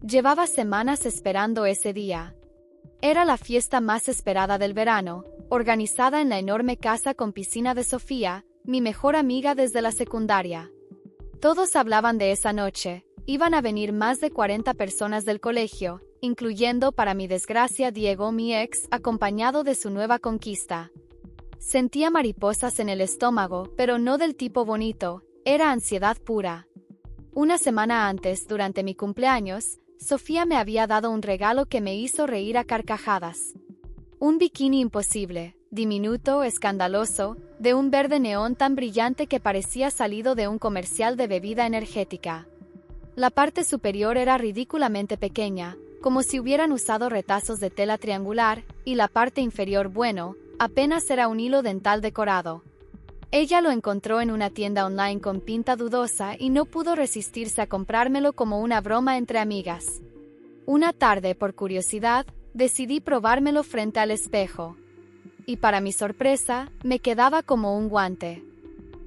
Llevaba semanas esperando ese día. Era la fiesta más esperada del verano, organizada en la enorme casa con piscina de Sofía, mi mejor amiga desde la secundaria. Todos hablaban de esa noche. Iban a venir más de 40 personas del colegio, incluyendo, para mi desgracia, Diego, mi ex, acompañado de su nueva conquista. Sentía mariposas en el estómago, pero no del tipo bonito, era ansiedad pura. Una semana antes, durante mi cumpleaños, Sofía me había dado un regalo que me hizo reír a carcajadas. Un bikini imposible, diminuto, escandaloso, de un verde neón tan brillante que parecía salido de un comercial de bebida energética. La parte superior era ridículamente pequeña, como si hubieran usado retazos de tela triangular, y la parte inferior, bueno, apenas era un hilo dental decorado. Ella lo encontró en una tienda online con pinta dudosa y no pudo resistirse a comprármelo como una broma entre amigas. Una tarde, por curiosidad, decidí probármelo frente al espejo. Y para mi sorpresa, me quedaba como un guante.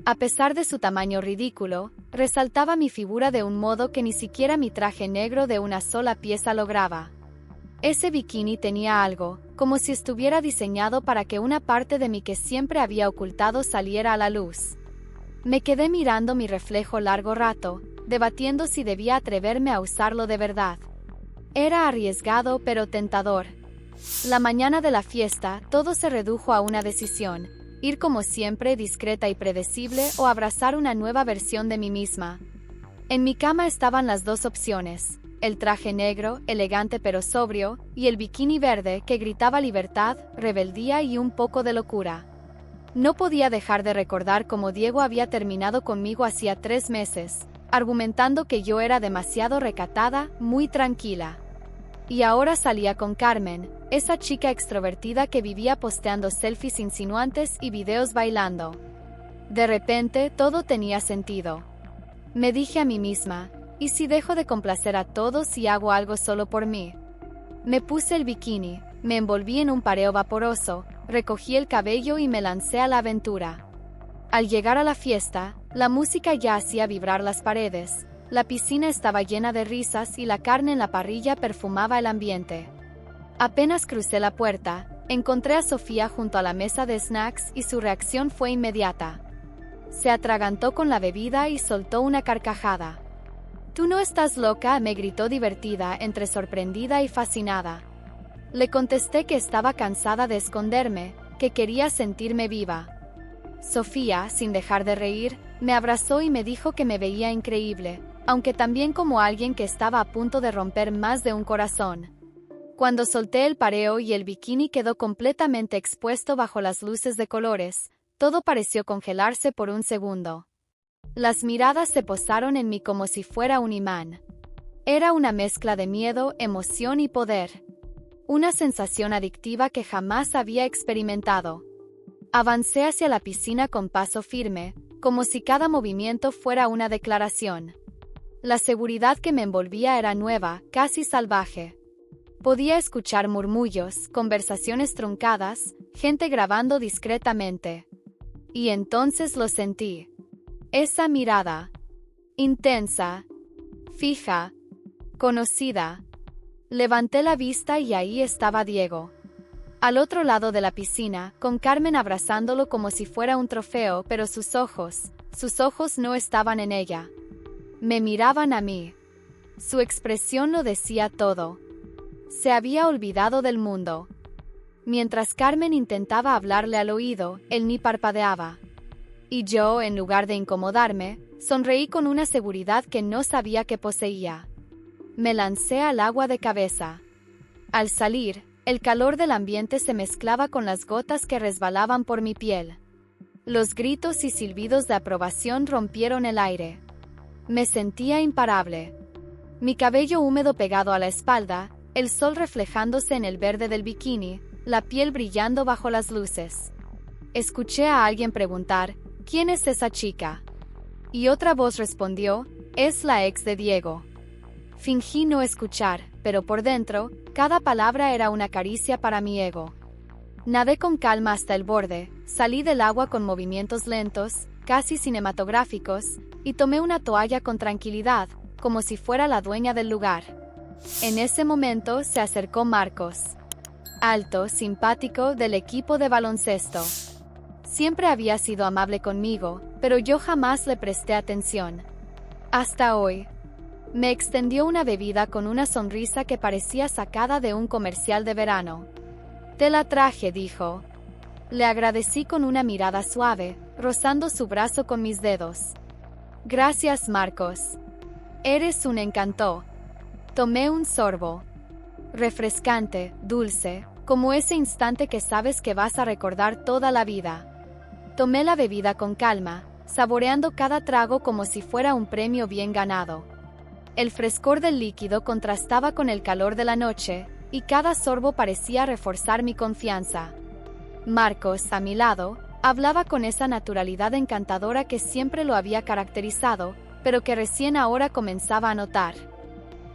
A pesar de su tamaño ridículo, resaltaba mi figura de un modo que ni siquiera mi traje negro de una sola pieza lograba. Ese bikini tenía algo, como si estuviera diseñado para que una parte de mí que siempre había ocultado saliera a la luz. Me quedé mirando mi reflejo largo rato, debatiendo si debía atreverme a usarlo de verdad. Era arriesgado pero tentador. La mañana de la fiesta, todo se redujo a una decisión: ir como siempre discreta y predecible o abrazar una nueva versión de mí misma. En mi cama estaban las dos opciones: el traje negro, elegante pero sobrio, y el bikini verde que gritaba libertad, rebeldía y un poco de locura. No podía dejar de recordar cómo Diego había terminado conmigo hacía 3 meses, argumentando que yo era demasiado recatada, muy tranquila. Y ahora salía con Carmen, esa chica extrovertida que vivía posteando selfies insinuantes y videos bailando. De repente, todo tenía sentido. Me dije a mí misma: ¿y si dejo de complacer a todos y hago algo solo por mí? Me puse el bikini, me envolví en un pareo vaporoso, recogí el cabello y me lancé a la aventura. Al llegar a la fiesta, la música ya hacía vibrar las paredes, la piscina estaba llena de risas y la carne en la parrilla perfumaba el ambiente. Apenas crucé la puerta, encontré a Sofía junto a la mesa de snacks y su reacción fue inmediata. Se atragantó con la bebida y soltó una carcajada. «¿Tú no estás loca?», me gritó divertida, entre sorprendida y fascinada. Le contesté que estaba cansada de esconderme, que quería sentirme viva. Sofía, sin dejar de reír, me abrazó y me dijo que me veía increíble, aunque también como alguien que estaba a punto de romper más de un corazón. Cuando solté el pareo y el bikini quedó completamente expuesto bajo las luces de colores, todo pareció congelarse por un segundo. Las miradas se posaron en mí como si fuera un imán. Era una mezcla de miedo, emoción y poder. Una sensación adictiva que jamás había experimentado. Avancé hacia la piscina con paso firme, como si cada movimiento fuera una declaración. La seguridad que me envolvía era nueva, casi salvaje. Podía escuchar murmullos, conversaciones truncadas, gente grabando discretamente. Y entonces lo sentí. Esa mirada. Intensa. Fija. Conocida. Levanté la vista y ahí estaba Diego. Al otro lado de la piscina, con Carmen abrazándolo como si fuera un trofeo, pero sus ojos no estaban en ella. Me miraban a mí. Su expresión lo decía todo. Se había olvidado del mundo. Mientras Carmen intentaba hablarle al oído, él ni parpadeaba. Y yo, en lugar de incomodarme, sonreí con una seguridad que no sabía que poseía. Me lancé al agua de cabeza. Al salir, el calor del ambiente se mezclaba con las gotas que resbalaban por mi piel. Los gritos y silbidos de aprobación rompieron el aire. Me sentía imparable. Mi cabello húmedo pegado a la espalda, el sol reflejándose en el verde del bikini, la piel brillando bajo las luces. Escuché a alguien preguntar: «¿Quién es esa chica?». Y otra voz respondió: «Es la ex de Diego». Fingí no escuchar, pero por dentro, cada palabra era una caricia para mi ego. Nadé con calma hasta el borde, salí del agua con movimientos lentos, casi cinematográficos, y tomé una toalla con tranquilidad, como si fuera la dueña del lugar. En ese momento se acercó Marcos. Alto, simpático, del equipo de baloncesto. Siempre había sido amable conmigo, pero yo jamás le presté atención. Hasta hoy. Me extendió una bebida con una sonrisa que parecía sacada de un comercial de verano. Te la traje, dijo. Le agradecí con una mirada suave, rozando su brazo con mis dedos. Gracias, Marcos. Eres un encanto. Tomé un sorbo. Refrescante, dulce, como ese instante que sabes que vas a recordar toda la vida. Tomé la bebida con calma, saboreando cada trago como si fuera un premio bien ganado. El frescor del líquido contrastaba con el calor de la noche, y cada sorbo parecía reforzar mi confianza. Marcos, a mi lado, hablaba con esa naturalidad encantadora que siempre lo había caracterizado, pero que recién ahora comenzaba a notar.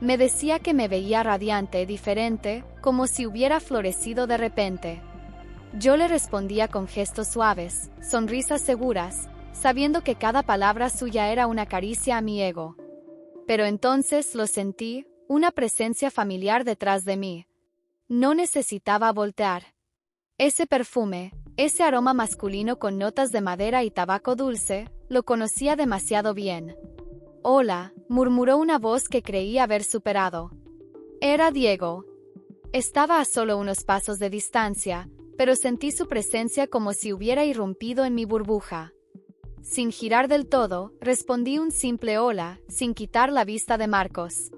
Me decía que me veía radiante, diferente, como si hubiera florecido de repente. Yo le respondía con gestos suaves, sonrisas seguras, sabiendo que cada palabra suya era una caricia a mi ego. Pero entonces lo sentí, una presencia familiar detrás de mí. No necesitaba voltear. Ese perfume, ese aroma masculino con notas de madera y tabaco dulce, lo conocía demasiado bien. Hola, murmuró una voz que creí haber superado. Era Diego. Estaba a solo unos pasos de distancia, pero sentí su presencia como si hubiera irrumpido en mi burbuja. Sin girar del todo, respondí un simple hola, sin quitar la vista de Marcos.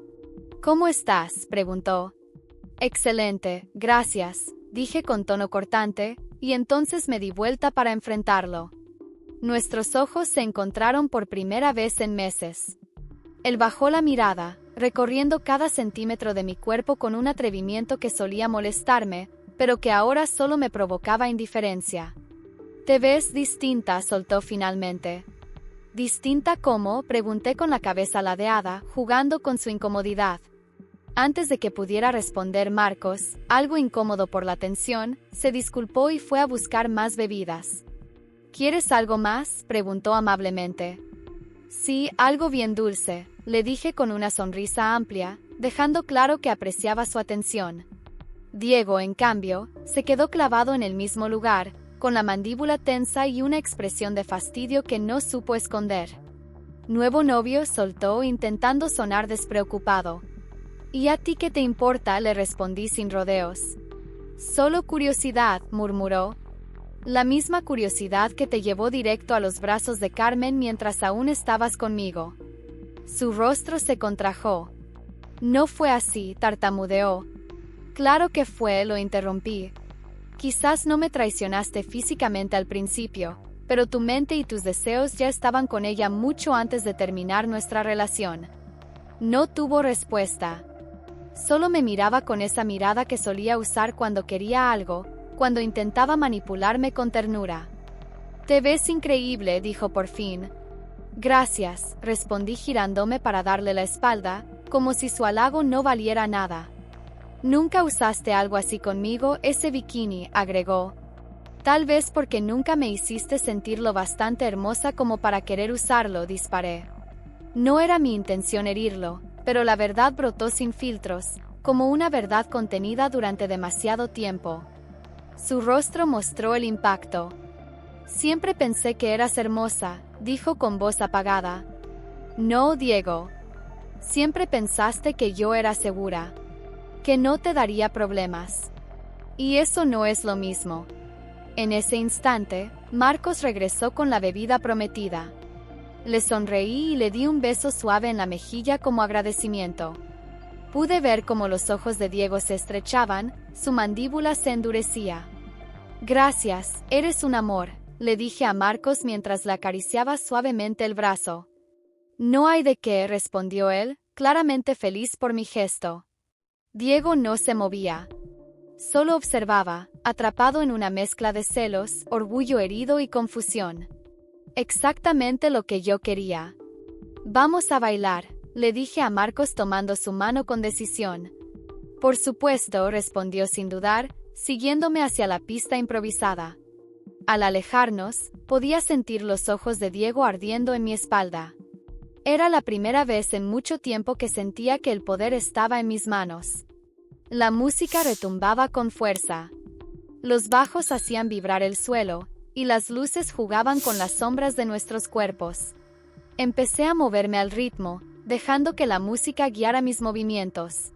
¿Cómo estás?, preguntó. Excelente, gracias, dije con tono cortante, y entonces me di vuelta para enfrentarlo. Nuestros ojos se encontraron por primera vez en meses. Él bajó la mirada, recorriendo cada centímetro de mi cuerpo con un atrevimiento que solía molestarme, pero que ahora solo me provocaba indiferencia. «Te ves distinta», soltó finalmente. «¿Distinta cómo?», pregunté con la cabeza ladeada, jugando con su incomodidad. Antes de que pudiera responder Marcos, algo incómodo por la tensión, se disculpó y fue a buscar más bebidas. «¿Quieres algo más?», preguntó amablemente. «Sí, algo bien dulce», le dije con una sonrisa amplia, dejando claro que apreciaba su atención. Diego, en cambio, se quedó clavado en el mismo lugar, con la mandíbula tensa y una expresión de fastidio que no supo esconder. «¿Nuevo novio?», soltó, intentando sonar despreocupado. «¿Y a ti qué te importa?», le respondí sin rodeos. «Solo curiosidad», murmuró. «La misma curiosidad que te llevó directo a los brazos de Carmen mientras aún estabas conmigo». Su rostro se contrajo. «No fue así», tartamudeó. «Claro que fue», lo interrumpí. «Quizás no me traicionaste físicamente al principio, pero tu mente y tus deseos ya estaban con ella mucho antes de terminar nuestra relación». No tuvo respuesta. Solo me miraba con esa mirada que solía usar cuando quería algo, cuando intentaba manipularme con ternura. «Te ves increíble», dijo por fin. «Gracias», respondí girándome para darle la espalda, como si su halago no valiera nada. «Nunca usaste algo así conmigo», ese bikini, agregó. «Tal vez porque nunca me hiciste sentir lo bastante hermosa como para querer usarlo», disparé. No era mi intención herirlo, pero la verdad brotó sin filtros, como una verdad contenida durante demasiado tiempo. Su rostro mostró el impacto. «Siempre pensé que eras hermosa», dijo con voz apagada. «No, Diego. Siempre pensaste que yo era segura, que no te daría problemas. Y eso no es lo mismo». En ese instante, Marcos regresó con la bebida prometida. Le sonreí y le di un beso suave en la mejilla como agradecimiento. Pude ver cómo los ojos de Diego se estrechaban, su mandíbula se endurecía. «Gracias, eres un amor», le dije a Marcos mientras le acariciaba suavemente el brazo. «No hay de qué», respondió él, claramente feliz por mi gesto. Diego no se movía. Solo observaba, atrapado en una mezcla de celos, orgullo herido y confusión. Exactamente lo que yo quería. «Vamos a bailar», le dije a Marcos tomando su mano con decisión. «Por supuesto», respondió sin dudar, siguiéndome hacia la pista improvisada. Al alejarnos, podía sentir los ojos de Diego ardiendo en mi espalda. Era la primera vez en mucho tiempo que sentía que el poder estaba en mis manos. La música retumbaba con fuerza. Los bajos hacían vibrar el suelo, y las luces jugaban con las sombras de nuestros cuerpos. Empecé a moverme al ritmo, dejando que la música guiara mis movimientos.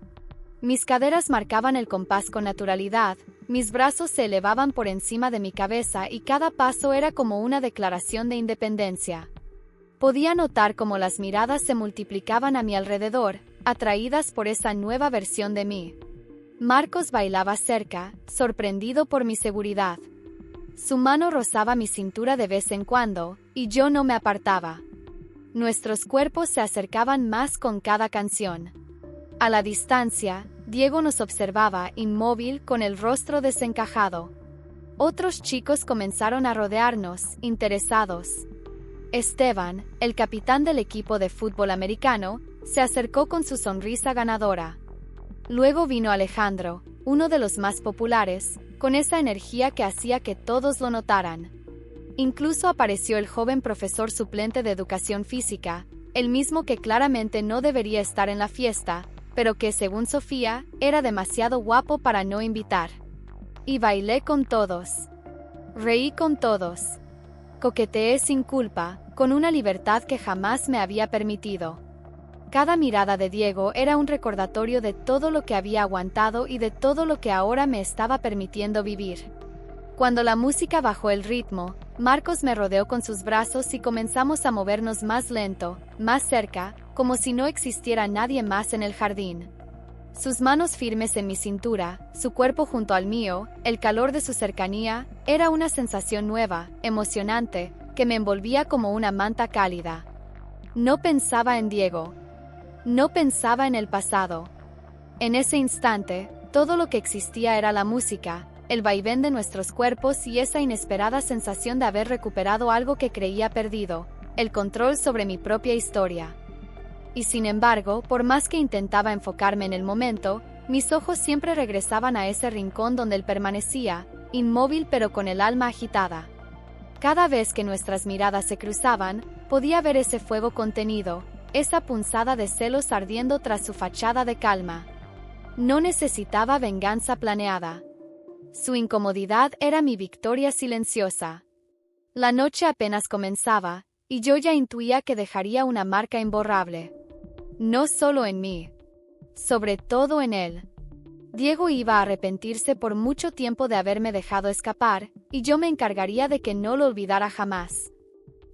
Mis caderas marcaban el compás con naturalidad, mis brazos se elevaban por encima de mi cabeza y cada paso era como una declaración de independencia. Podía notar cómo las miradas se multiplicaban a mi alrededor, atraídas por esa nueva versión de mí. Marcos bailaba cerca, sorprendido por mi seguridad. Su mano rozaba mi cintura de vez en cuando, y yo no me apartaba. Nuestros cuerpos se acercaban más con cada canción. A la distancia, Diego nos observaba inmóvil con el rostro desencajado. Otros chicos comenzaron a rodearnos, interesados. Esteban, el capitán del equipo de fútbol americano, se acercó con su sonrisa ganadora. Luego vino Alejandro, uno de los más populares, con esa energía que hacía que todos lo notaran. Incluso apareció el joven profesor suplente de educación física, el mismo que claramente no debería estar en la fiesta, pero que, según Sofía, era demasiado guapo para no invitar. Y bailé con todos. Reí con todos. Coqueteé sin culpa, con una libertad que jamás me había permitido. Cada mirada de Diego era un recordatorio de todo lo que había aguantado y de todo lo que ahora me estaba permitiendo vivir. Cuando la música bajó el ritmo, Marcos me rodeó con sus brazos y comenzamos a movernos más lento, más cerca, como si no existiera nadie más en el jardín. Sus manos firmes en mi cintura, su cuerpo junto al mío, el calor de su cercanía, era una sensación nueva, emocionante, que me envolvía como una manta cálida. No pensaba en Diego. No pensaba en el pasado. En ese instante, todo lo que existía era la música, el vaivén de nuestros cuerpos y esa inesperada sensación de haber recuperado algo que creía perdido, el control sobre mi propia historia. Y sin embargo, por más que intentaba enfocarme en el momento, mis ojos siempre regresaban a ese rincón donde él permanecía, inmóvil pero con el alma agitada. Cada vez que nuestras miradas se cruzaban, podía ver ese fuego contenido, esa punzada de celos ardiendo tras su fachada de calma. No necesitaba venganza planeada. Su incomodidad era mi victoria silenciosa. La noche apenas comenzaba, y yo ya intuía que dejaría una marca imborrable. No solo en mí, sobre todo en él. Diego iba a arrepentirse por mucho tiempo de haberme dejado escapar, y yo me encargaría de que no lo olvidara jamás.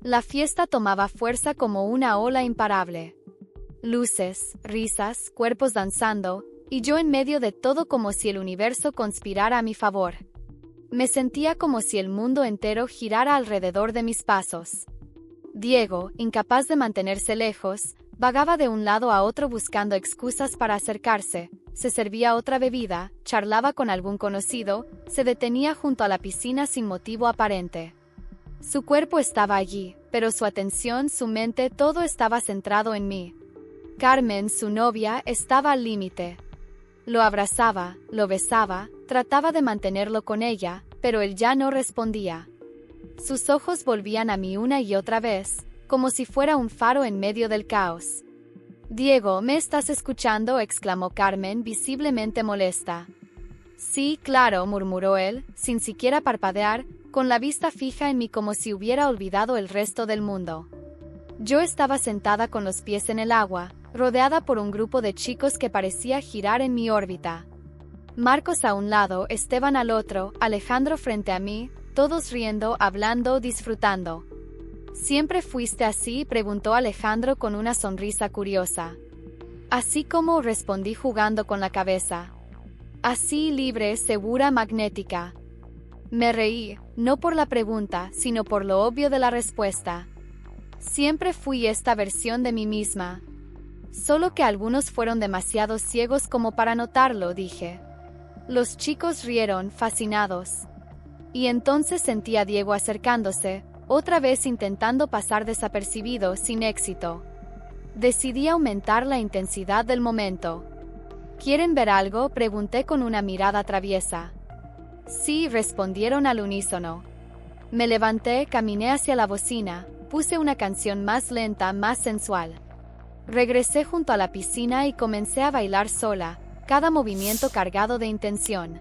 La fiesta tomaba fuerza como una ola imparable. Luces, risas, cuerpos danzando, y yo en medio de todo como si el universo conspirara a mi favor. Me sentía como si el mundo entero girara alrededor de mis pasos. Diego, incapaz de mantenerse lejos, vagaba de un lado a otro buscando excusas para acercarse, se servía otra bebida, charlaba con algún conocido, se detenía junto a la piscina sin motivo aparente. Su cuerpo estaba allí, pero su atención, su mente, todo estaba centrado en mí. Carmen, su novia, estaba al límite. Lo abrazaba, lo besaba, trataba de mantenerlo con ella, pero él ya no respondía. Sus ojos volvían a mí una y otra vez, como si fuera un faro en medio del caos. «Diego, ¿me estás escuchando?», exclamó Carmen, visiblemente molesta. «Sí, claro», murmuró él, sin siquiera parpadear, con la vista fija en mí como si hubiera olvidado el resto del mundo. Yo estaba sentada con los pies en el agua, rodeada por un grupo de chicos que parecía girar en mi órbita. Marcos a un lado, Esteban al otro, Alejandro frente a mí, todos riendo, hablando, disfrutando. «¿Siempre fuiste así?», preguntó Alejandro con una sonrisa curiosa. «Así como», respondí jugando con la cabeza. «Así, libre, segura, magnética». Me reí, no por la pregunta, sino por lo obvio de la respuesta. Siempre fui esta versión de mí misma. Solo que algunos fueron demasiado ciegos como para notarlo, dije. Los chicos rieron, fascinados. Y entonces sentí a Diego acercándose, otra vez intentando pasar desapercibido, sin éxito. Decidí aumentar la intensidad del momento. «¿Quieren ver algo?», pregunté con una mirada traviesa. «Sí», respondieron al unísono. Me levanté, caminé hacia la bocina, puse una canción más lenta, más sensual. Regresé junto a la piscina y comencé a bailar sola, cada movimiento cargado de intención.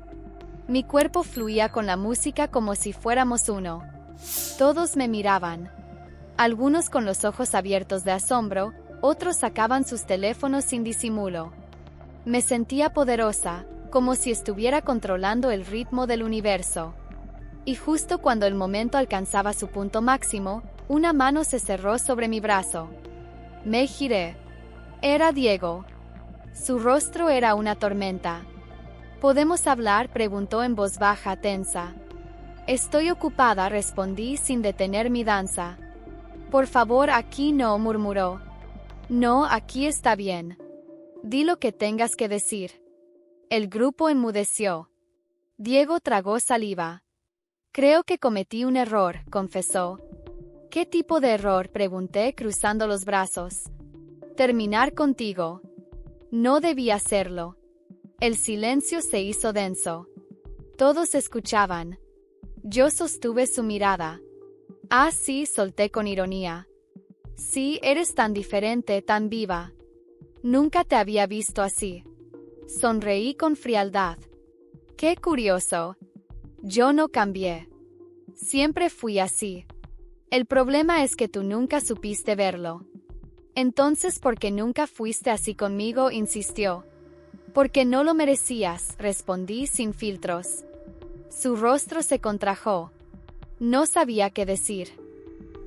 Mi cuerpo fluía con la música como si fuéramos uno. Todos me miraban. Algunos con los ojos abiertos de asombro, otros sacaban sus teléfonos sin disimulo. Me sentía poderosa, como si estuviera controlando el ritmo del universo. Y justo cuando el momento alcanzaba su punto máximo, una mano se cerró sobre mi brazo. Me giré. Era Diego. Su rostro era una tormenta. ¿Podemos hablar?, preguntó en voz baja, tensa. Estoy ocupada, respondí sin detener mi danza. Por favor, aquí no, murmuró. No, aquí está bien. Di lo que tengas que decir. El grupo enmudeció. Diego tragó saliva. Creo que cometí un error, confesó. ¿Qué tipo de error?, pregunté cruzando los brazos. Terminar contigo. No debí hacerlo. El silencio se hizo denso. Todos escuchaban. Yo sostuve su mirada. Ah, sí, solté con ironía. Sí, eres tan diferente, tan viva. Nunca te había visto así. Sonreí con frialdad. Qué curioso. Yo no cambié. Siempre fui así. El problema es que tú nunca supiste verlo. Entonces, ¿por qué nunca fuiste así conmigo?, insistió. Porque no lo merecías, respondí sin filtros. Su rostro se contrajo. No sabía qué decir.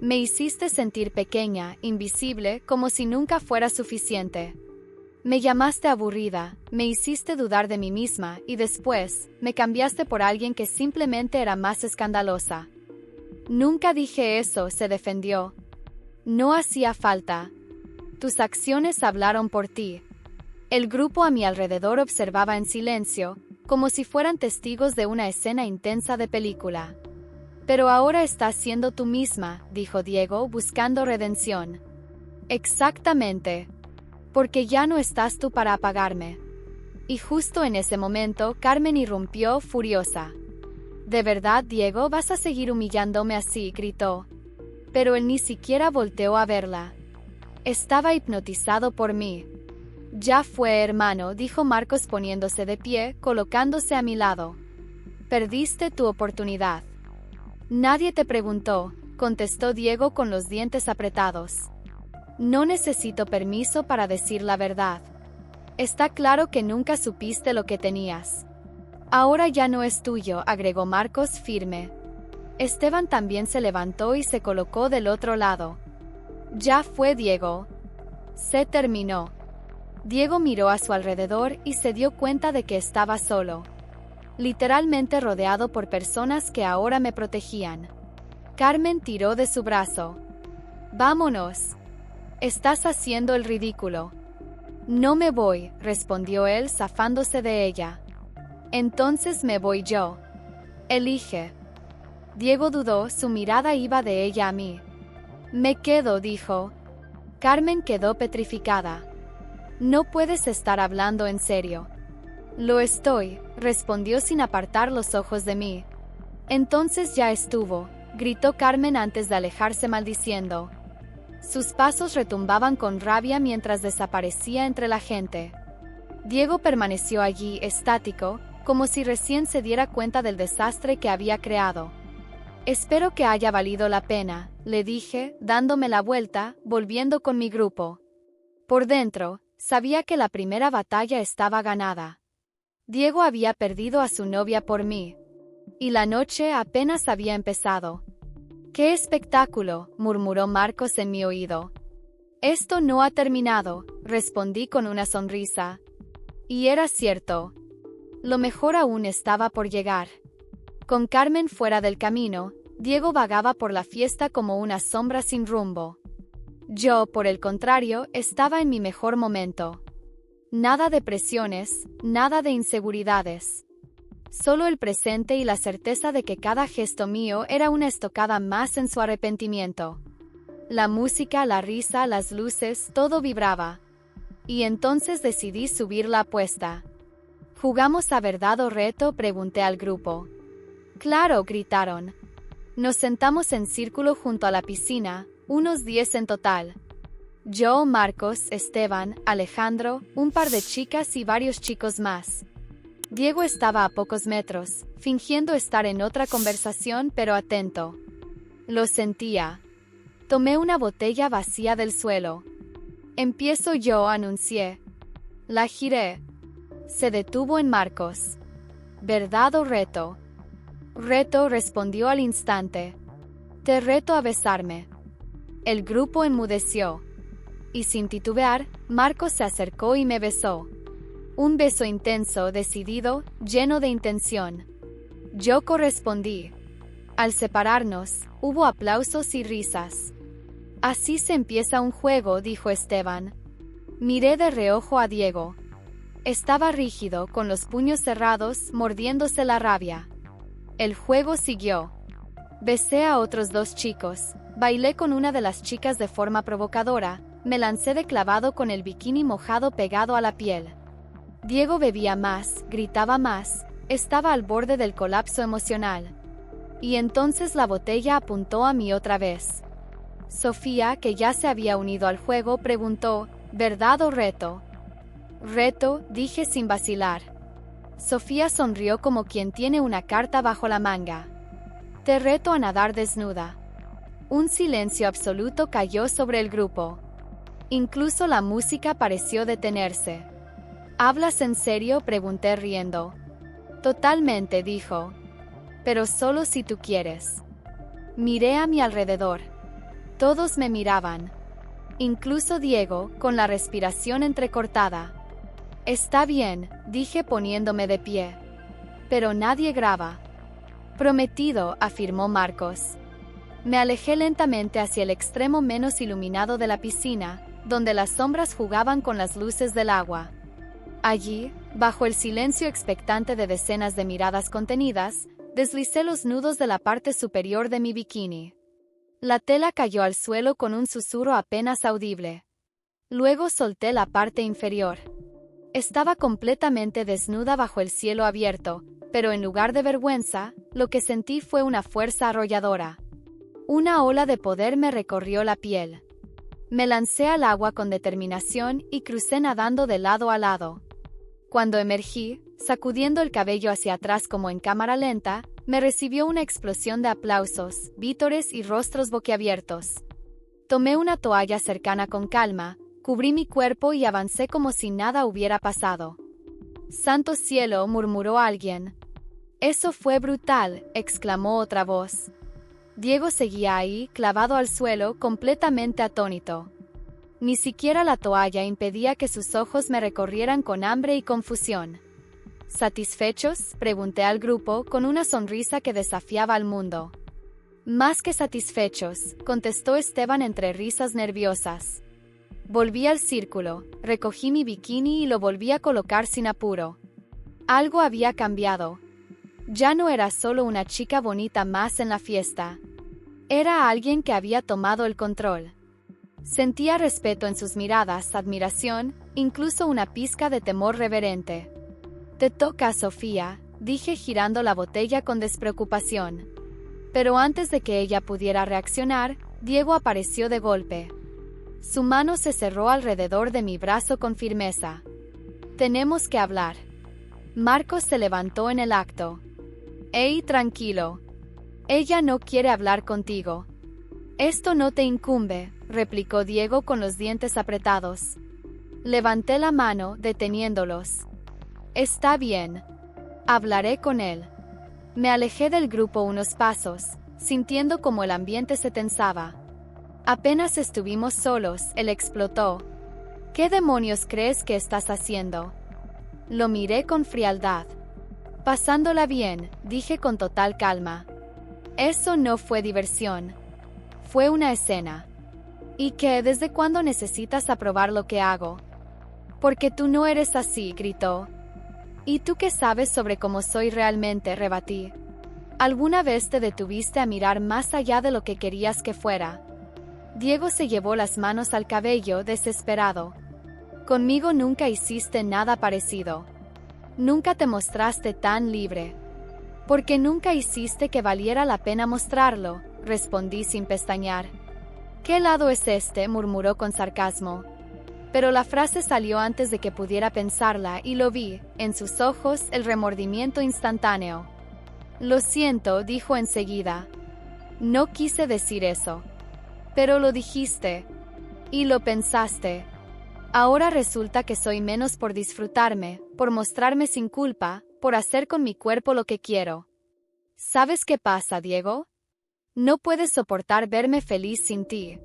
Me hiciste sentir pequeña, invisible, como si nunca fuera suficiente. Me llamaste aburrida, me hiciste dudar de mí misma y después, me cambiaste por alguien que simplemente era más escandalosa. Nunca dije eso, se defendió. No hacía falta. Tus acciones hablaron por ti. El grupo a mi alrededor observaba en silencio, como si fueran testigos de una escena intensa de película. Pero ahora estás siendo tú misma, dijo Diego, buscando redención. Exactamente. Porque ya no estás tú para apagarme. Y justo en ese momento, Carmen irrumpió, furiosa. ¿De verdad, Diego, vas a seguir humillándome así?, gritó. Pero él ni siquiera volteó a verla. Estaba hipnotizado por mí. Ya fue, hermano, dijo Marcos poniéndose de pie, colocándose a mi lado. Perdiste tu oportunidad. Nadie te preguntó, contestó Diego con los dientes apretados. No necesito permiso para decir la verdad. Está claro que nunca supiste lo que tenías. Ahora ya no es tuyo, agregó Marcos firme. Esteban también se levantó y se colocó del otro lado. Ya fue, Diego. Se terminó. Diego miró a su alrededor y se dio cuenta de que estaba solo. Literalmente rodeado por personas que ahora me protegían. Carmen tiró de su brazo. Vámonos. Estás haciendo el ridículo. No me voy, respondió él zafándose de ella. Entonces me voy yo. Elige. Diego dudó, su mirada iba de ella a mí. Me quedo, dijo. Carmen quedó petrificada. No puedes estar hablando en serio. Lo estoy, respondió sin apartar los ojos de mí. Entonces ya estuvo, gritó Carmen antes de alejarse maldiciendo. Sus pasos retumbaban con rabia mientras desaparecía entre la gente. Diego permaneció allí, estático, como si recién se diera cuenta del desastre que había creado. Espero que haya valido la pena, le dije, dándome la vuelta, volviendo con mi grupo. Por dentro, sabía que la primera batalla estaba ganada. Diego había perdido a su novia por mí. Y la noche apenas había empezado. ¡Qué espectáculo!, murmuró Marcos en mi oído. Esto no ha terminado, respondí con una sonrisa. Y era cierto. Lo mejor aún estaba por llegar. Con Carmen fuera del camino, Diego vagaba por la fiesta como una sombra sin rumbo. Yo, por el contrario, estaba en mi mejor momento. Nada de presiones, nada de inseguridades. Solo el presente y la certeza de que cada gesto mío era una estocada más en su arrepentimiento. La música, la risa, las luces, todo vibraba. Y entonces decidí subir la apuesta. ¿Jugamos a verdad o reto?, pregunté al grupo. Claro, gritaron. Nos sentamos en círculo junto a la piscina, unos 10 en total. Yo, Marcos, Esteban, Alejandro, un par de chicas y varios chicos más. Diego estaba a pocos metros, fingiendo estar en otra conversación pero atento. Lo sentía. Tomé una botella vacía del suelo. Empiezo yo, anuncié. La giré. Se detuvo en Marcos. ¿Verdad o reto? Reto, respondió al instante. Te reto a besarme. El grupo enmudeció. Y sin titubear, Marcos se acercó y me besó. Un beso intenso, decidido, lleno de intención. Yo correspondí. Al separarnos, hubo aplausos y risas. Así se empieza un juego, dijo Esteban. Miré de reojo a Diego. Estaba rígido, con los puños cerrados, mordiéndose la rabia. El juego siguió. Besé a otros dos chicos, bailé con una de las chicas de forma provocadora, me lancé de clavado con el bikini mojado pegado a la piel. Diego bebía más, gritaba más, estaba al borde del colapso emocional. Y entonces la botella apuntó a mí otra vez. Sofía, que ya se había unido al juego, preguntó, ¿verdad o reto? Reto, dije sin vacilar. Sofía sonrió como quien tiene una carta bajo la manga. Te reto a nadar desnuda. Un silencio absoluto cayó sobre el grupo. Incluso la música pareció detenerse. ¿Hablas en serio?, pregunté riendo. Totalmente, dijo. Pero solo si tú quieres. Miré a mi alrededor. Todos me miraban. Incluso Diego, con la respiración entrecortada. Está bien, dije poniéndome de pie. Pero nadie graba. Prometido, afirmó Marcos. Me alejé lentamente hacia el extremo menos iluminado de la piscina, donde las sombras jugaban con las luces del agua. Allí, bajo el silencio expectante de decenas de miradas contenidas, deslicé los nudos de la parte superior de mi bikini. La tela cayó al suelo con un susurro apenas audible. Luego solté la parte inferior. Estaba completamente desnuda bajo el cielo abierto, pero en lugar de vergüenza, lo que sentí fue una fuerza arrolladora. Una ola de poder me recorrió la piel. Me lancé al agua con determinación y crucé nadando de lado a lado. Cuando emergí, sacudiendo el cabello hacia atrás como en cámara lenta, me recibió una explosión de aplausos, vítores y rostros boquiabiertos. Tomé una toalla cercana con calma, cubrí mi cuerpo y avancé como si nada hubiera pasado. «Santo cielo», murmuró alguien. «Eso fue brutal», exclamó otra voz. Diego seguía ahí, clavado al suelo, completamente atónito. Ni siquiera la toalla impedía que sus ojos me recorrieran con hambre y confusión. ¿Satisfechos?, pregunté al grupo, con una sonrisa que desafiaba al mundo. Más que satisfechos, contestó Esteban entre risas nerviosas. Volví al círculo, recogí mi bikini y lo volví a colocar sin apuro. Algo había cambiado. Ya no era solo una chica bonita más en la fiesta. Era alguien que había tomado el control. Sentía respeto en sus miradas, admiración, incluso una pizca de temor reverente. «Te toca, Sofía», dije girando la botella con despreocupación. Pero antes de que ella pudiera reaccionar, Diego apareció de golpe. Su mano se cerró alrededor de mi brazo con firmeza. «Tenemos que hablar». Marcos se levantó en el acto. «Ey, tranquilo. Ella no quiere hablar contigo». «Esto no te incumbe», replicó Diego con los dientes apretados. Levanté la mano, deteniéndolos. «Está bien. Hablaré con él». Me alejé del grupo unos pasos, sintiendo como el ambiente se tensaba. Apenas estuvimos solos, él explotó. «¿Qué demonios crees que estás haciendo?» Lo miré con frialdad. «Pasándola bien», dije con total calma. «Eso no fue diversión. Fue una escena». «¿Y qué? ¿Desde cuándo necesitas aprobar lo que hago?» «Porque tú no eres así», gritó. «¿Y tú qué sabes sobre cómo soy realmente?», rebatí. «¿Alguna vez te detuviste a mirar más allá de lo que querías que fuera?» Diego se llevó las manos al cabello, desesperado. «Conmigo nunca hiciste nada parecido. Nunca te mostraste tan libre. Porque nunca hiciste que valiera la pena mostrarlo», respondí sin pestañear. ¿Qué lado es este?, murmuró con sarcasmo. Pero la frase salió antes de que pudiera pensarla y lo vi, en sus ojos, el remordimiento instantáneo. Lo siento, dijo enseguida. No quise decir eso. Pero lo dijiste. Y lo pensaste. Ahora resulta que soy menos por disfrutarme, por mostrarme sin culpa, por hacer con mi cuerpo lo que quiero. ¿Sabes qué pasa, Diego? No puedes soportar verme feliz sin ti.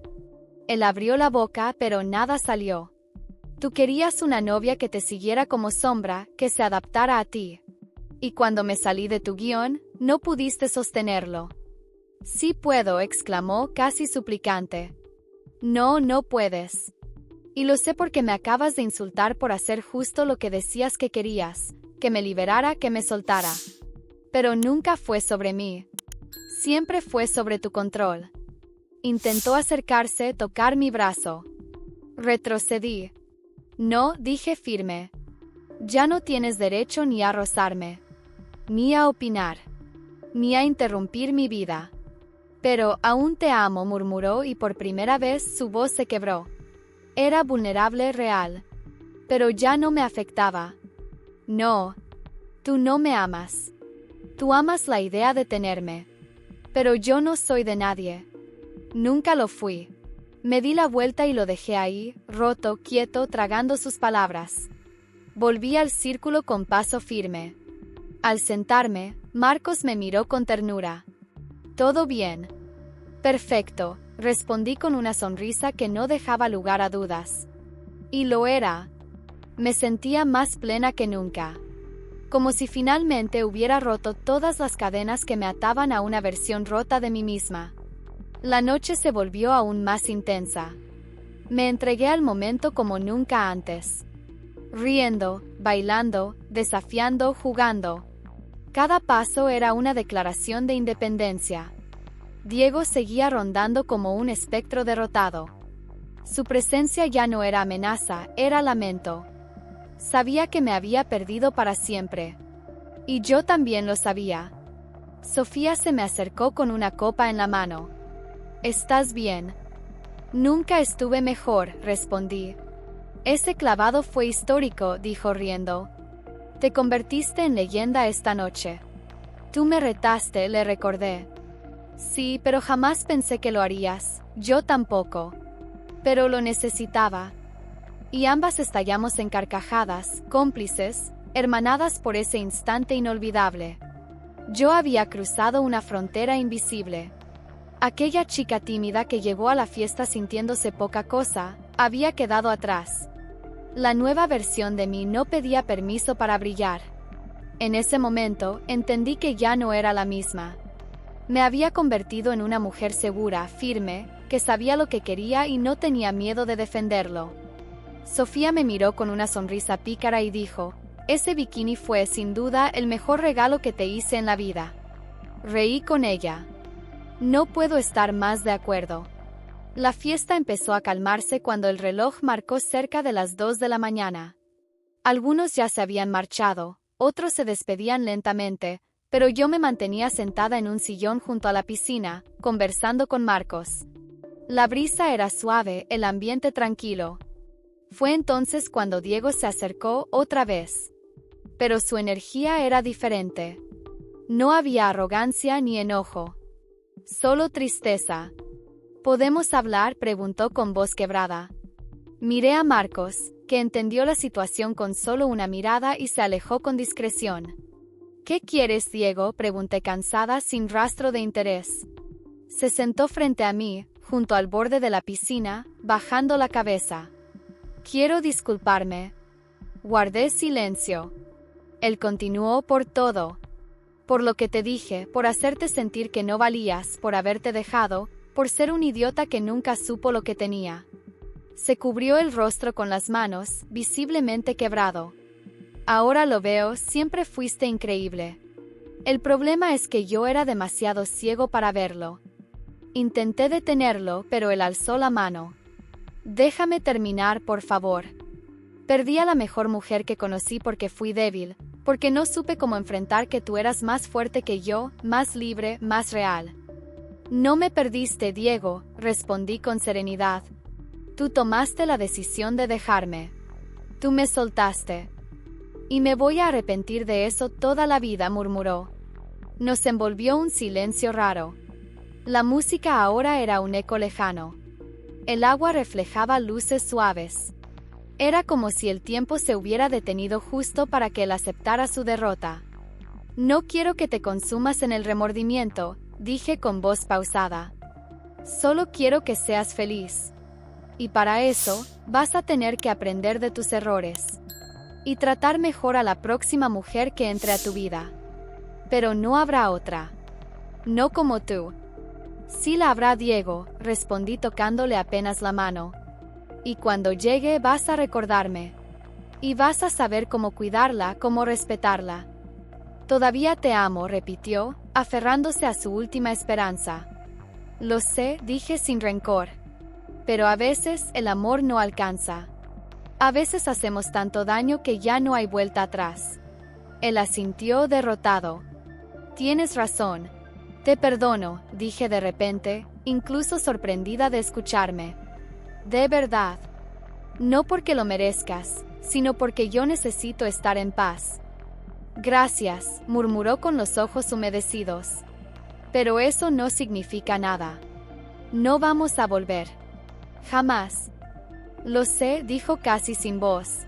Él abrió la boca, pero nada salió. Tú querías una novia que te siguiera como sombra, que se adaptara a ti. Y cuando me salí de tu guión, no pudiste sostenerlo. Sí puedo, exclamó, casi suplicante. No, no puedes. Y lo sé porque me acabas de insultar por hacer justo lo que decías que querías, que me liberara, que me soltara. Pero nunca fue sobre mí. Siempre fue sobre tu control. Intentó acercarse, tocar mi brazo. Retrocedí. No, dije firme. Ya no tienes derecho ni a rozarme, ni a opinar, ni a interrumpir mi vida. Pero aún te amo, murmuró y por primera vez su voz se quebró. Era vulnerable, real. Pero ya no me afectaba. No, tú no me amas. Tú amas la idea de tenerme. Pero yo no soy de nadie. Nunca lo fui. Me di la vuelta y lo dejé ahí, roto, quieto, tragando sus palabras. Volví al círculo con paso firme. Al sentarme, Marcos me miró con ternura. ¿Todo bien? Perfecto, respondí con una sonrisa que no dejaba lugar a dudas. Y lo era. Me sentía más plena que nunca. Como si finalmente hubiera roto todas las cadenas que me ataban a una versión rota de mí misma. La noche se volvió aún más intensa. Me entregué al momento como nunca antes. Riendo, bailando, desafiando, jugando. Cada paso era una declaración de independencia. Diego seguía rondando como un espectro derrotado. Su presencia ya no era amenaza, era lamento. Sabía que me había perdido para siempre. Y yo también lo sabía. Sofía se me acercó con una copa en la mano. ¿Estás bien? Nunca estuve mejor, respondí. Ese clavado fue histórico, dijo riendo. Te convertiste en leyenda esta noche. Tú me retaste, le recordé. Sí, pero jamás pensé que lo harías, yo tampoco. Pero lo necesitaba. Y ambas estallamos en carcajadas, cómplices, hermanadas por ese instante inolvidable. Yo había cruzado una frontera invisible. Aquella chica tímida que llegó a la fiesta sintiéndose poca cosa, había quedado atrás. La nueva versión de mí no pedía permiso para brillar. En ese momento, entendí que ya no era la misma. Me había convertido en una mujer segura, firme, que sabía lo que quería y no tenía miedo de defenderlo. Sofía me miró con una sonrisa pícara y dijo, «Ese bikini fue, sin duda, el mejor regalo que te hice en la vida». Reí con ella. No puedo estar más de acuerdo. La fiesta empezó a calmarse cuando el reloj marcó cerca de las 2 de la mañana. Algunos ya se habían marchado, otros se despedían lentamente, pero yo me mantenía sentada en un sillón junto a la piscina, conversando con Marcos. La brisa era suave, el ambiente tranquilo. Fue entonces cuando Diego se acercó otra vez. Pero su energía era diferente. No había arrogancia ni enojo. Solo tristeza. ¿Podemos hablar?, preguntó con voz quebrada. Miré a Marcos, que entendió la situación con solo una mirada y se alejó con discreción. ¿Qué quieres, Diego?, pregunté cansada, sin rastro de interés. Se sentó frente a mí, junto al borde de la piscina, bajando la cabeza. Quiero disculparme. Guardé silencio. Él continuó por todo. Por lo que te dije, por hacerte sentir que no valías, por haberte dejado, por ser un idiota que nunca supo lo que tenía. Se cubrió el rostro con las manos, visiblemente quebrado. Ahora lo veo, siempre fuiste increíble. El problema es que yo era demasiado ciego para verlo. Intenté detenerlo, pero él alzó la mano. Déjame terminar, por favor. Perdí a la mejor mujer que conocí porque fui débil, porque no supe cómo enfrentar que tú eras más fuerte que yo, más libre, más real. No me perdiste, Diego, respondí con serenidad. Tú tomaste la decisión de dejarme. Tú me soltaste. Y me voy a arrepentir de eso toda la vida, murmuró. Nos envolvió un silencio raro. La música ahora era un eco lejano. El agua reflejaba luces suaves. Era como si el tiempo se hubiera detenido justo para que él aceptara su derrota. No quiero que te consumas en el remordimiento, dije con voz pausada. Solo quiero que seas feliz. Y para eso, vas a tener que aprender de tus errores. Y tratar mejor a la próxima mujer que entre a tu vida. Pero no habrá otra. No como tú. Sí la habrá, Diego, respondí tocándole apenas la mano. Y cuando llegue vas a recordarme. Y vas a saber cómo cuidarla, cómo respetarla. Todavía te amo, repitió, aferrándose a su última esperanza. Lo sé, dije sin rencor. Pero a veces el amor no alcanza. A veces hacemos tanto daño que ya no hay vuelta atrás. Él asintió derrotado. Tienes razón. Te perdono, dije de repente, incluso sorprendida de escucharme. De verdad. No porque lo merezcas, sino porque yo necesito estar en paz. Gracias, murmuró con los ojos humedecidos. Pero eso no significa nada. No vamos a volver. Jamás. Lo sé, dijo casi sin voz.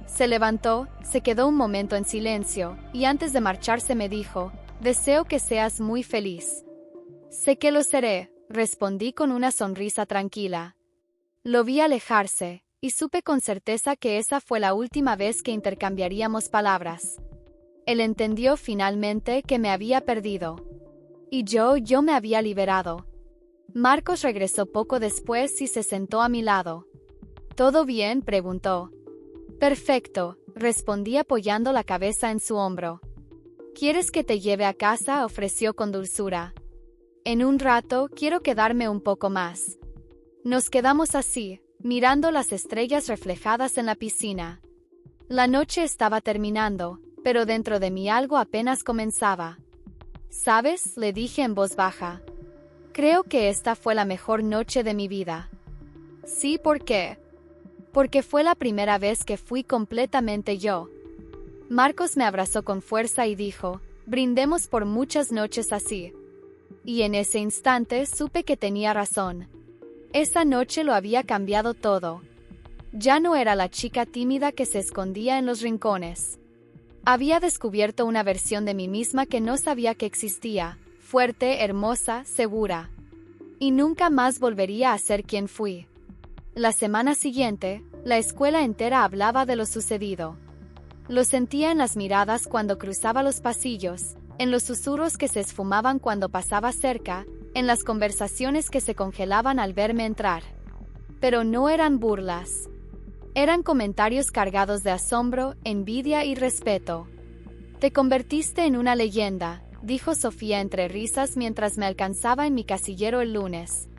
Se levantó, se quedó un momento en silencio, y antes de marcharse me dijo, deseo que seas muy feliz. Sé que lo seré, respondí con una sonrisa tranquila. Lo vi alejarse, y supe con certeza que esa fue la última vez que intercambiaríamos palabras. Él entendió finalmente que me había perdido. Y yo me había liberado. Marcos regresó poco después y se sentó a mi lado. ¿Todo bien?, preguntó. Perfecto, respondí apoyando la cabeza en su hombro. ¿Quieres que te lleve a casa?, ofreció con dulzura. En un rato quiero quedarme un poco más. Nos quedamos así, mirando las estrellas reflejadas en la piscina. La noche estaba terminando, pero dentro de mí algo apenas comenzaba. ¿Sabes?, le dije en voz baja. Creo que esta fue la mejor noche de mi vida. Sí, ¿por qué? Porque fue la primera vez que fui completamente yo. Marcos me abrazó con fuerza y dijo, brindemos por muchas noches así. Y en ese instante supe que tenía razón. Esa noche lo había cambiado todo. Ya no era la chica tímida que se escondía en los rincones. Había descubierto una versión de mí misma que no sabía que existía, fuerte, hermosa, segura. Y nunca más volvería a ser quien fui. La semana siguiente, la escuela entera hablaba de lo sucedido. Lo sentía en las miradas cuando cruzaba los pasillos, en los susurros que se esfumaban cuando pasaba cerca, en las conversaciones que se congelaban al verme entrar. Pero no eran burlas. Eran comentarios cargados de asombro, envidia y respeto. Te convertiste en una leyenda, dijo Sofía entre risas mientras me alcanzaba en mi casillero el lunes.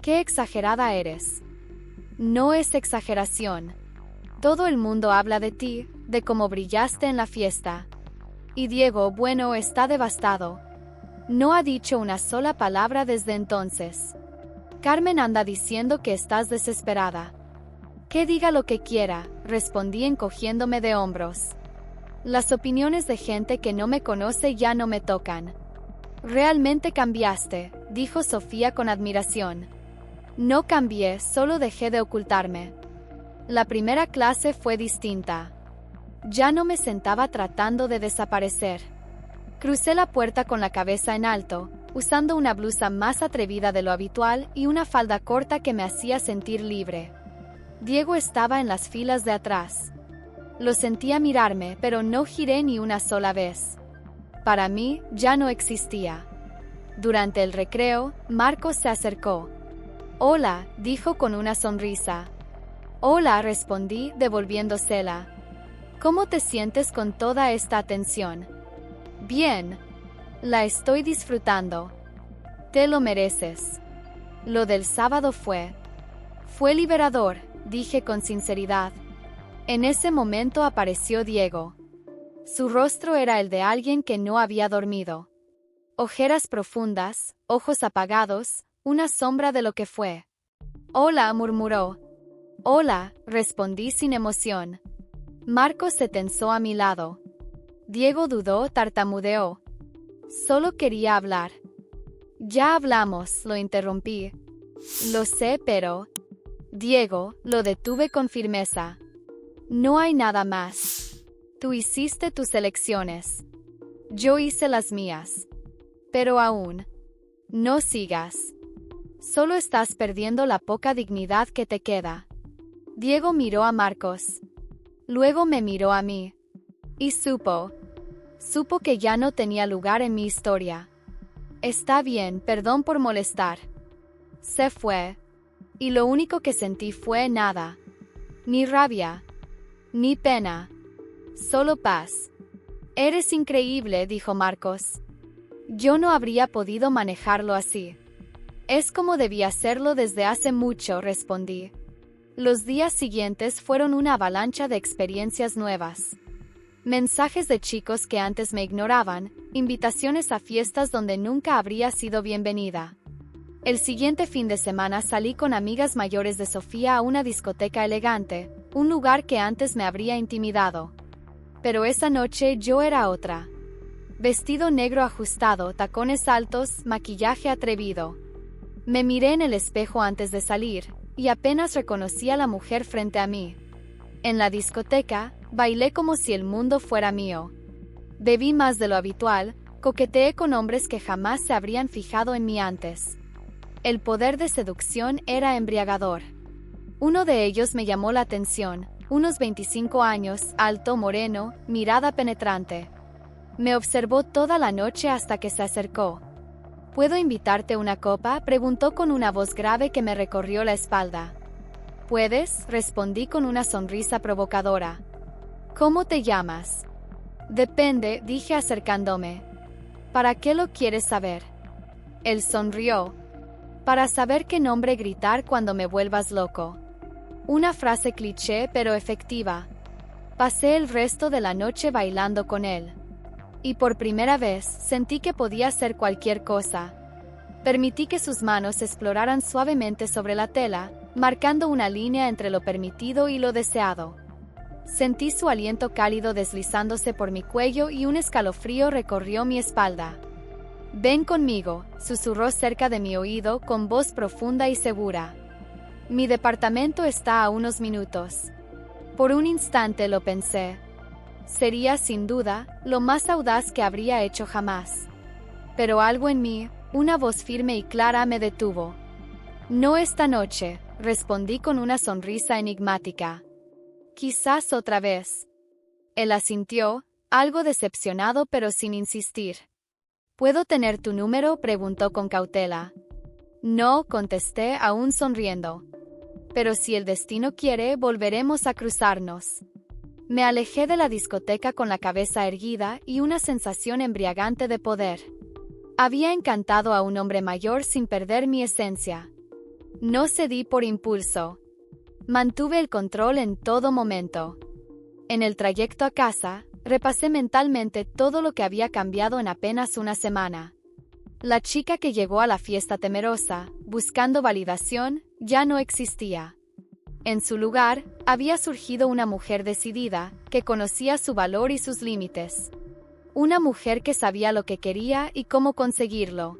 Qué exagerada eres. No es exageración. Todo el mundo habla de ti, de cómo brillaste en la fiesta. Y Diego, bueno, está devastado. No ha dicho una sola palabra desde entonces. Carmen anda diciendo que estás desesperada. Que diga lo que quiera, respondí encogiéndome de hombros. Las opiniones de gente que no me conoce ya no me tocan. Realmente cambiaste, dijo Sofía con admiración. No cambié, solo dejé de ocultarme. La primera clase fue distinta. Ya no me sentaba tratando de desaparecer. Crucé la puerta con la cabeza en alto, usando una blusa más atrevida de lo habitual y una falda corta que me hacía sentir libre. Diego estaba en las filas de atrás. Lo sentía mirarme, pero no giré ni una sola vez. Para mí, ya no existía. Durante el recreo, Marcos se acercó. Hola, dijo con una sonrisa. Hola, respondí, devolviéndosela. ¿Cómo te sientes con toda esta atención? Bien. La estoy disfrutando. Te lo mereces. Lo del sábado fue liberador, dije con sinceridad. En ese momento apareció Diego. Su rostro era el de alguien que no había dormido. Ojeras profundas, ojos apagados, una sombra de lo que fue. Hola, murmuró. Hola, respondí sin emoción. Marcos se tensó a mi lado. Diego dudó, tartamudeó. Solo quería hablar. Ya hablamos, lo interrumpí. Lo sé, pero... Diego, lo detuve con firmeza. No hay nada más. Tú hiciste tus elecciones. Yo hice las mías. Pero aún. No sigas. Solo estás perdiendo la poca dignidad que te queda. Diego miró a Marcos. Luego me miró a mí. Y supo que ya no tenía lugar en mi historia. Está bien, perdón por molestar. Se fue. Y lo único que sentí fue nada. Ni rabia. Ni pena. Solo paz. Eres increíble, dijo Marcos. Yo no habría podido manejarlo así. Es como debía hacerlo desde hace mucho, respondí. Los días siguientes fueron una avalancha de experiencias nuevas. Mensajes de chicos que antes me ignoraban, invitaciones a fiestas donde nunca habría sido bienvenida. El siguiente fin de semana salí con amigas mayores de Sofía a una discoteca elegante, un lugar que antes me habría intimidado. Pero esa noche yo era otra. Vestido negro ajustado, tacones altos, maquillaje atrevido. Me miré en el espejo antes de salir, y apenas reconocí a la mujer frente a mí. En la discoteca, bailé como si el mundo fuera mío. Bebí más de lo habitual, coqueteé con hombres que jamás se habrían fijado en mí antes. El poder de seducción era embriagador. Uno de ellos me llamó la atención, unos 25 años, alto, moreno, mirada penetrante. Me observó toda la noche hasta que se acercó. ¿Puedo invitarte una copa?, preguntó con una voz grave que me recorrió la espalda. ¿Puedes?, respondí con una sonrisa provocadora. ¿Cómo te llamas? Depende, dije acercándome. ¿Para qué lo quieres saber? Él sonrió. Para saber qué nombre gritar cuando me vuelvas loco. Una frase cliché pero efectiva. Pasé el resto de la noche bailando con él. Y por primera vez sentí que podía hacer cualquier cosa. Permití que sus manos exploraran suavemente sobre la tela, marcando una línea entre lo permitido y lo deseado. Sentí su aliento cálido deslizándose por mi cuello y un escalofrío recorrió mi espalda. Ven conmigo, susurró cerca de mi oído con voz profunda y segura. Mi departamento está a unos minutos. Por un instante lo pensé. Sería, sin duda, lo más audaz que habría hecho jamás. Pero algo en mí, una voz firme y clara, me detuvo. No esta noche, respondí con una sonrisa enigmática. Quizás otra vez. Él asintió, algo decepcionado pero sin insistir. ¿Puedo tener tu número?, preguntó con cautela. No, contesté, aún sonriendo. Pero si el destino quiere, volveremos a cruzarnos. Me alejé de la discoteca con la cabeza erguida y una sensación embriagante de poder. Había encantado a un hombre mayor sin perder mi esencia. No cedí por impulso. Mantuve el control en todo momento. En el trayecto a casa, repasé mentalmente todo lo que había cambiado en apenas una semana. La chica que llegó a la fiesta temerosa, buscando validación, ya no existía. En su lugar, había surgido una mujer decidida, que conocía su valor y sus límites. Una mujer que sabía lo que quería y cómo conseguirlo.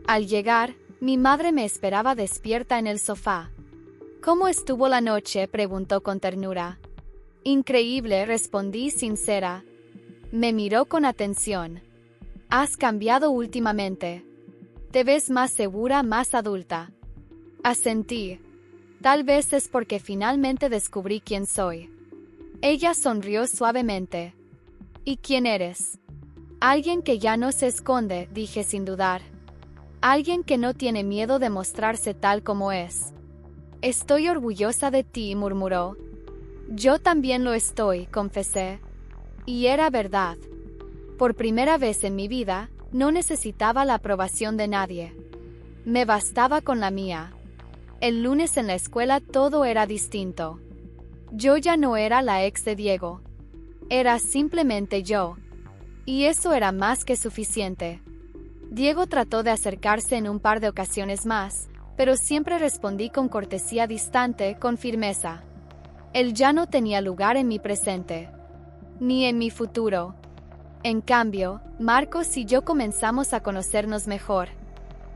Al llegar, mi madre me esperaba despierta en el sofá. ¿Cómo estuvo la noche?, preguntó con ternura. Increíble, respondí sincera. Me miró con atención. Has cambiado últimamente. Te ves más segura, más adulta. Asentí. Tal vez es porque finalmente descubrí quién soy. Ella sonrió suavemente. ¿Y quién eres? Alguien que ya no se esconde, dije sin dudar. Alguien que no tiene miedo de mostrarse tal como es. Estoy orgullosa de ti, murmuró. Yo también lo estoy, confesé. Y era verdad. Por primera vez en mi vida, no necesitaba la aprobación de nadie. Me bastaba con la mía. El lunes en la escuela todo era distinto. Yo ya no era la ex de Diego. Era simplemente yo. Y eso era más que suficiente. Diego trató de acercarse en un par de ocasiones más, pero siempre respondí con cortesía distante, con firmeza. Él ya no tenía lugar en mi presente, ni en mi futuro. En cambio, Marcos y yo comenzamos a conocernos mejor.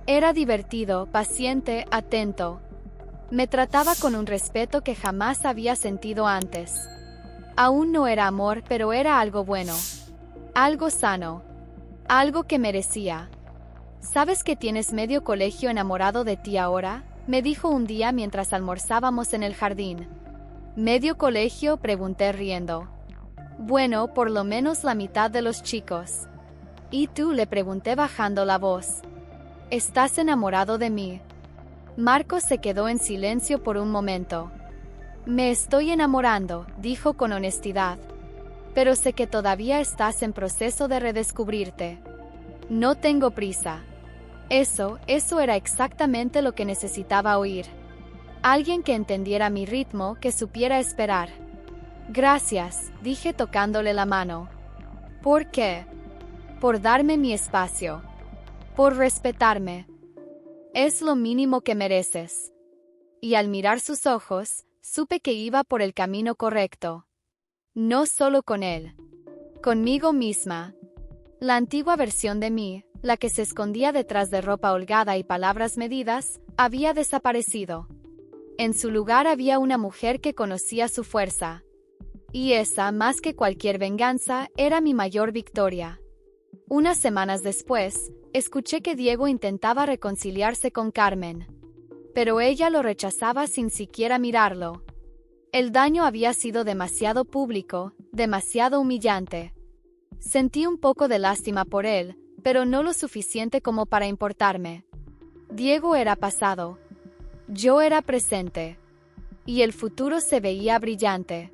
Era divertido, paciente, atento. Me trataba con un respeto que jamás había sentido antes. Aún no era amor, pero era algo bueno. Algo sano. Algo que merecía. ¿Sabes que tienes medio colegio enamorado de ti ahora?, me dijo un día mientras almorzábamos en el jardín. ¿Medio colegio?, pregunté riendo. Bueno, por lo menos la mitad de los chicos. ¿Y tú?, le pregunté bajando la voz. ¿Estás enamorado de mí? Marcos se quedó en silencio por un momento. Me estoy enamorando, dijo con honestidad. Pero sé que todavía estás en proceso de redescubrirte. No tengo prisa. Eso era exactamente lo que necesitaba oír. Alguien que entendiera mi ritmo, que supiera esperar. Gracias, dije tocándole la mano. ¿Por qué? Por darme mi espacio. Por respetarme. Es lo mínimo que mereces. Y al mirar sus ojos, supe que iba por el camino correcto. No solo con él. Conmigo misma. La antigua versión de mí, la que se escondía detrás de ropa holgada y palabras medidas, había desaparecido. En su lugar había una mujer que conocía su fuerza. Y esa, más que cualquier venganza, era mi mayor victoria. Unas semanas después, escuché que Diego intentaba reconciliarse con Carmen. Pero ella lo rechazaba sin siquiera mirarlo. El daño había sido demasiado público, demasiado humillante. Sentí un poco de lástima por él, pero no lo suficiente como para importarme. Diego era pasado. Yo era presente. Y el futuro se veía brillante.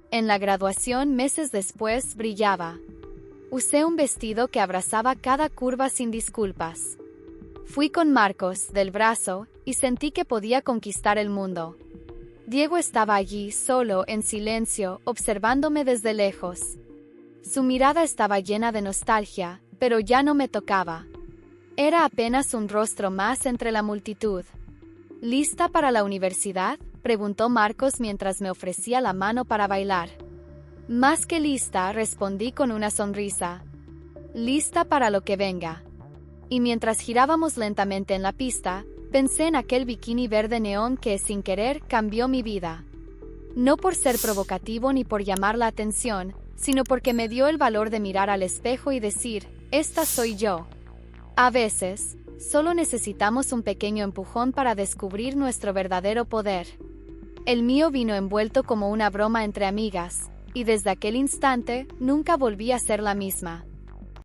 En la graduación, meses después, brillaba. Usé un vestido que abrazaba cada curva sin disculpas. Fui con Marcos, del brazo, y sentí que podía conquistar el mundo. Diego estaba allí, solo, en silencio, observándome desde lejos. Su mirada estaba llena de nostalgia, pero ya no me tocaba. Era apenas un rostro más entre la multitud. ¿Lista para la universidad?, preguntó Marcos mientras me ofrecía la mano para bailar. Más que lista, respondí con una sonrisa. Lista para lo que venga. Y mientras girábamos lentamente en la pista, pensé en aquel bikini verde neón que, sin querer, cambió mi vida. No por ser provocativo ni por llamar la atención, sino porque me dio el valor de mirar al espejo y decir, esta soy yo. A veces, solo necesitamos un pequeño empujón para descubrir nuestro verdadero poder. El mío vino envuelto como una broma entre amigas, y desde aquel instante, nunca volví a ser la misma.